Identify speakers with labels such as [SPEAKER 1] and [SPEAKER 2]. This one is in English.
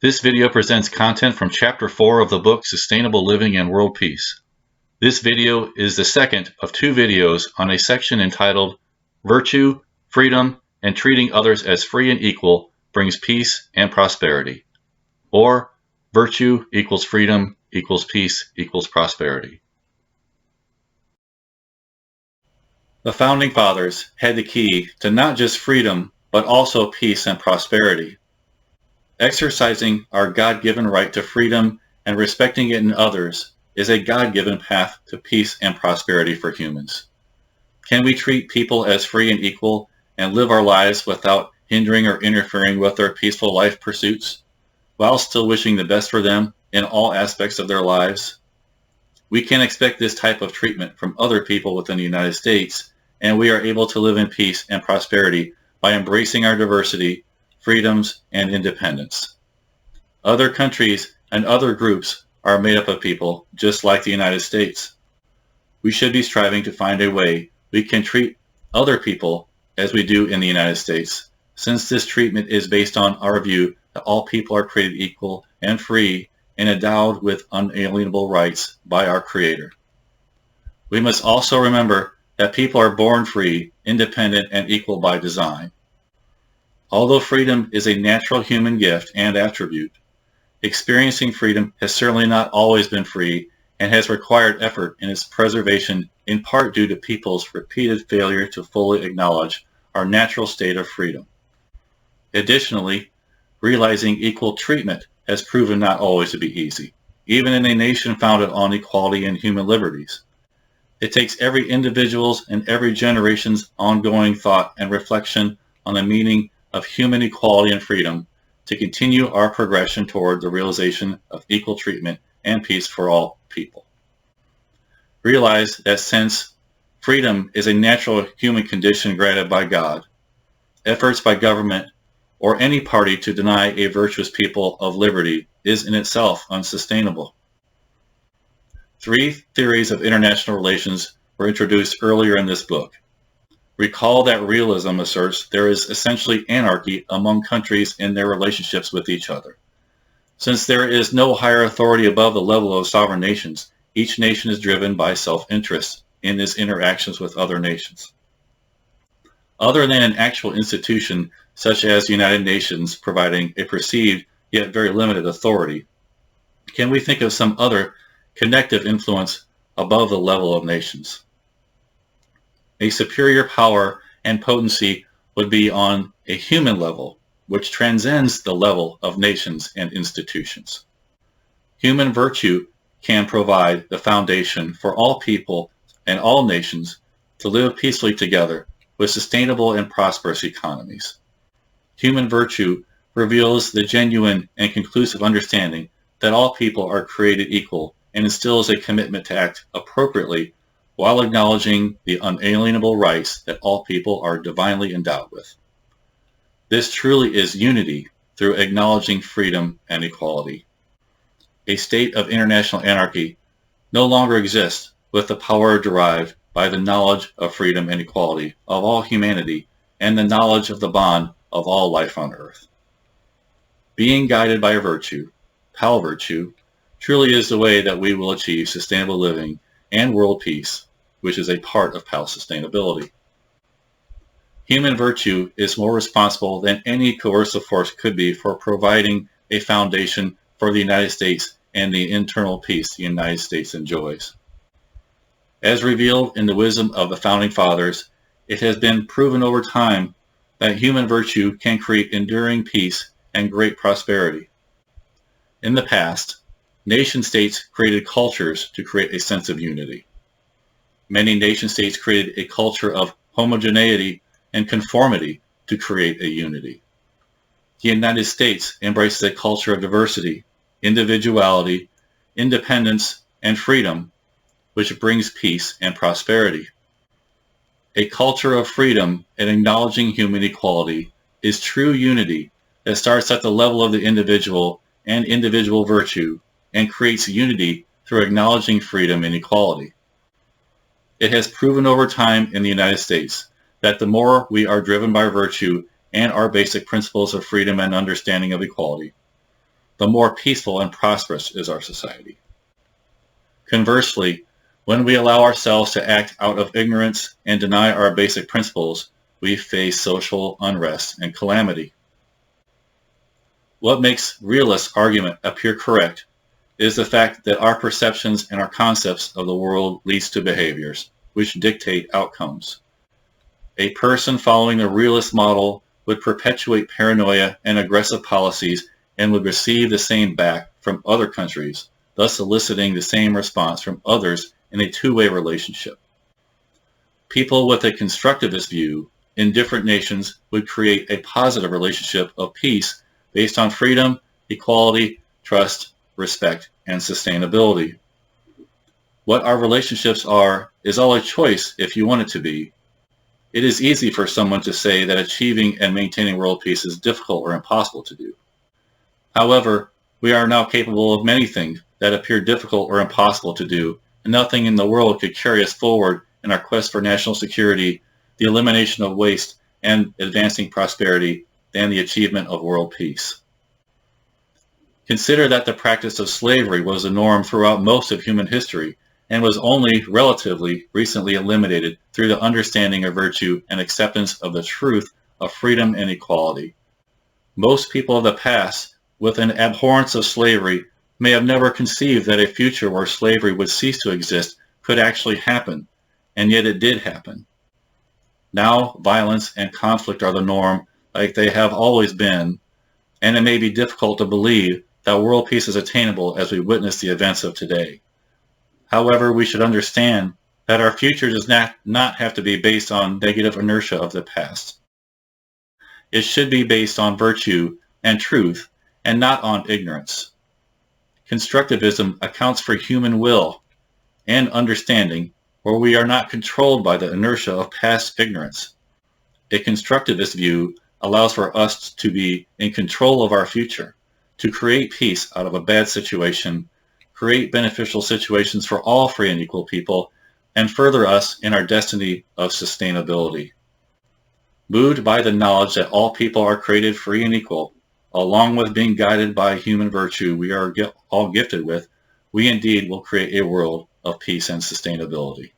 [SPEAKER 1] This video presents content from Chapter 4 of the book Sustainable Living and World Peace. This video is the second of two videos on a section entitled Virtue, Freedom, and Treating Others as Free and Equal Brings Peace and Prosperity, or Virtue equals Freedom equals Peace equals Prosperity. The Founding Fathers had the key to not just freedom, but also peace and prosperity. Exercising our God-given right to freedom and respecting it in others is a God-given path to peace and prosperity for humans. Can we treat people as free and equal and live our lives without hindering or interfering with their peaceful life pursuits, while still wishing the best for them in all aspects of their lives? We can expect this type of treatment from other people within the United States, and we are able to live in peace and prosperity by embracing our diversity, freedoms, and independence. Other countries and other groups are made up of people just like the United States. We should be striving to find a way we can treat other people as we do in the United States, since this treatment is based on our view that all people are created equal and free and endowed with unalienable rights by our Creator. We must also remember that people are born free, independent, and equal by design. Although freedom is a natural human gift and attribute, experiencing freedom has certainly not always been free and has required effort in its preservation, in part due to people's repeated failure to fully acknowledge our natural state of freedom. Additionally, realizing equal treatment has proven not always to be easy, even in a nation founded on equality and human liberties. It takes every individual's and every generation's ongoing thought and reflection on the meaning of human equality and freedom to continue our progression toward the realization of equal treatment and peace for all people. Realize that since freedom is a natural human condition granted by God, efforts by government or any party to deny a virtuous people of liberty is in itself unsustainable. 3 theories of international relations were introduced earlier in this book. Recall that realism asserts there is essentially anarchy among countries in their relationships with each other. Since there is no higher authority above the level of sovereign nations, each nation is driven by self-interest in its interactions with other nations. Other than an actual institution such as the United Nations providing a perceived yet very limited authority, can we think of some other connective influence above the level of nations? A superior power and potency would be on a human level, which transcends the level of nations and institutions. Human virtue can provide the foundation for all people and all nations to live peacefully together with sustainable and prosperous economies. Human virtue reveals the genuine and conclusive understanding that all people are created equal and instills a commitment to act appropriately while acknowledging the unalienable rights that all people are divinely endowed with. This truly is unity through acknowledging freedom and equality. A state of international anarchy no longer exists with the power derived by the knowledge of freedom and equality of all humanity and the knowledge of the bond of all life on earth. Being guided by virtue, Pal virtue, truly is the way that we will achieve sustainable living and world peace, which is a part of Pal sustainability. Human virtue is more responsible than any coercive force could be for providing a foundation for the United States and the internal peace the United States enjoys. As revealed in the wisdom of the Founding Fathers, it has been proven over time that human virtue can create enduring peace and great prosperity. In the past, nation-states created cultures to create a sense of unity. Many nation-states created a culture of homogeneity and conformity to create a unity. The United States embraces a culture of diversity, individuality, independence, and freedom, which brings peace and prosperity. A culture of freedom and acknowledging human equality is true unity that starts at the level of the individual and individual virtue and creates unity through acknowledging freedom and equality. It has proven over time in the United States that the more we are driven by virtue and our basic principles of freedom and understanding of equality, the more peaceful and prosperous is our society. Conversely, when we allow ourselves to act out of ignorance and deny our basic principles, we face social unrest and calamity. What makes realists' argument appear correct is the fact that our perceptions and our concepts of the world leads to behaviors, which dictate outcomes. A person following the realist model would perpetuate paranoia and aggressive policies and would receive the same back from other countries, thus eliciting the same response from others in a two-way relationship. People with a constructivist view in different nations would create a positive relationship of peace based on freedom, equality, trust, respect, and sustainability. What our relationships are is all a choice if you want it to be. It is easy for someone to say that achieving and maintaining world peace is difficult or impossible to do. However, we are now capable of many things that appear difficult or impossible to do, and nothing in the world could carry us forward in our quest for national security, the elimination of waste, and advancing prosperity than the achievement of world peace. Consider that the practice of slavery was the norm throughout most of human history and was only relatively recently eliminated through the understanding of virtue and acceptance of the truth of freedom and equality. Most people of the past, with an abhorrence of slavery, may have never conceived that a future where slavery would cease to exist could actually happen, and yet it did happen. Now, violence and conflict are the norm like they have always been, and it may be difficult to believe that world peace is attainable as we witness the events of today. However, we should understand that our future does not have to be based on negative inertia of the past. It should be based on virtue and truth and not on ignorance. Constructivism accounts for human will and understanding where we are not controlled by the inertia of past ignorance. A constructivist view allows for us to be in control of our future, to create peace out of a bad situation, create beneficial situations for all free and equal people, and further us in our destiny of sustainability. Moved by the knowledge that all people are created free and equal, along with being guided by human virtue we are all gifted with, we indeed will create a world of peace and sustainability.